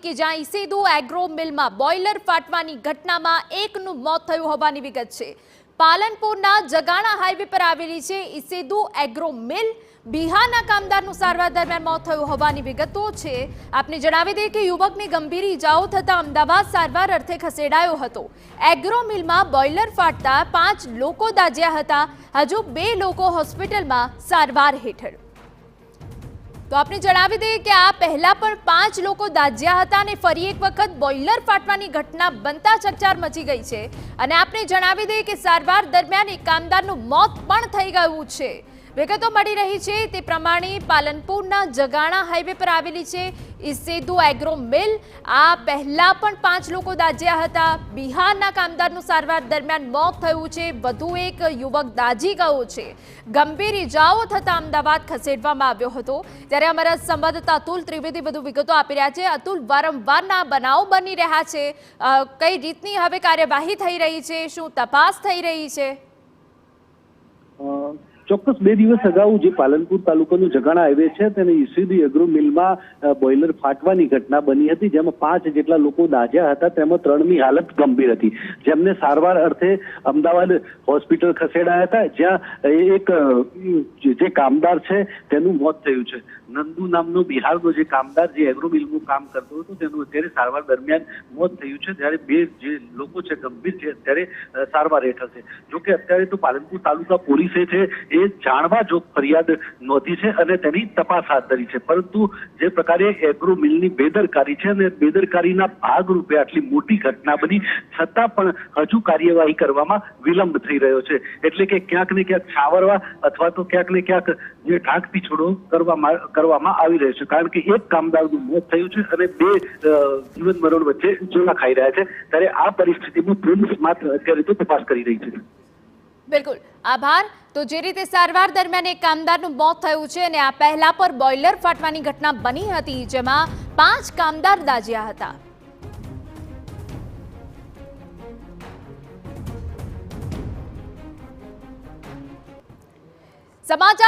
કે જ્યાં ઈસેદુ agro મિલમાં boiler ફાટવાની ઘટનામાં એકનું મોત થયું હોવાની વિગત છે। પાલનપુરના જગાણા હાઈવે પર આવેલી છે ઈસેદુ એગ્રો મિલ। બિહારના કામદારનું સારવાર દરમિયાન મોત થયું હોવાની વિગતો છે। આપને જણાવી દઈએ કે યુવકને ગંભીર ઈજાઓ થતા અમદાવાદ સારવાર અર્થે ખસેડાયો હતો। એગ્રો મિલમાં બોઇલર ફાટતા 5 લોકો દાઝ્યા હતા। હજુ 2 લોકો હોસ્પિટલમાં સારવાર હેઠળ। तो आपने जणावी दे कि आ पहला पण 5 लोग दाज्या हता ने फरी एक वखत बोइलर फाटवानी घटना बनता चकचार मची गई छे। अने आपने जणावी दे कि सारवार दरमियान एक कामदारनुं मौत पण थई गयुं छे। विगतो मળી રહી છે તે પ્રમાણે પાલનપુરના જગાણા હાઈવે પર આવેલી છે ઈસેદુ એગ્રો મિલ। આ પહેલા પણ 5 લોકો દાઝ્યા હતા। બિહારના કામદારનું સારવાર દરમિયાન મોત થયું છે। વધુ એક યુવક દાઝી ગયો છે। ગંભીર ઈજાઓ થતા અમદાવાદ ખસેડવામાં આવ્યો હતો। ત્યારે અમારા સંવાદદાતા અતુલ ત્રિવેદી વધુ વિગતો આપી રહ્યા છે। અતુલ, વારંવારના બનાવો બની રહ્યા છે, કઈ રીતની હવે કાર્યવાહી થઈ રહી છે, શું તપાસ થઈ રહી છે? ચોક્કસ 2 દિવસ અગાઉ જે પાલનપુર તાલુકાનું જગાણા હાઈવે છે તેને ઈસેદુ એગ્રો મિલમાં બોઇલર ફાટવાની ઘટના બની હતી, જેમાં 5 જેટલા લોકો દાઝ્યા હતા, તેમાં 3ની હાલત ગંભીર હતી, જેમને સારવાર અર્થે અમદાવાદ હોસ્પિટલ ખસેડાયા હતા, જ્યાં એક જે કામદાર છે તેનું મોત થયું છે। નંદુ નામનો બિહારનો જે કામદાર જે એગ્રો મિલનું કામ કરતો હતો તેનું અત્યારે સારવાર દરમિયાન મોત થયું છે, જ્યારે 2 જે લોકો છે ગંભીર છે, અત્યારે સારવાર હેઠળ છે। જોકે અત્યારે તો પાલનપુર તાલુકા પોલીસે છે એ જાણવા જોગ ફરિયાદ નોંધી છે અને તેની તપાસ હાથ ધરી છે। પરંતુ જે પ્રકારે એગ્રો મિલની બેદરકારી છે અને બેદરકારીના ભાગરૂપે આટલી મોટી ઘટના બની છતાં પણ હજુ કાર્યવાહી કરવામાં વિલંબ થઈ રહ્યો છે। એટલે કે ક્યાંક ને ક્યાંક છાવરવા અથવા તો ક્યાંક ને ક્યાંક જે ઢાંક પીછોડો કરવામાં આવી રહ્યો છે, કારણ કે એક કામદારનું મોત થયું છે અને 2 જીવન મરણ વચ્ચે ઝોલા ખાઈ રહ્યા છે। ત્યારે આ પરિસ્થિતિમાં પોલીસ માત્ર અત્યારે તો તપાસ કરી રહી છે। બિલકુલ, આભાર। તો જે રીતે સારવાર દરમિયાન એક કામદારનું મોત થયું છે અને આ પહેલા પર બોઇલર ફાટવાની ઘટના બની હતી, જેમાં 5 કામદાર દાઝ્યા હતા। સમાચાર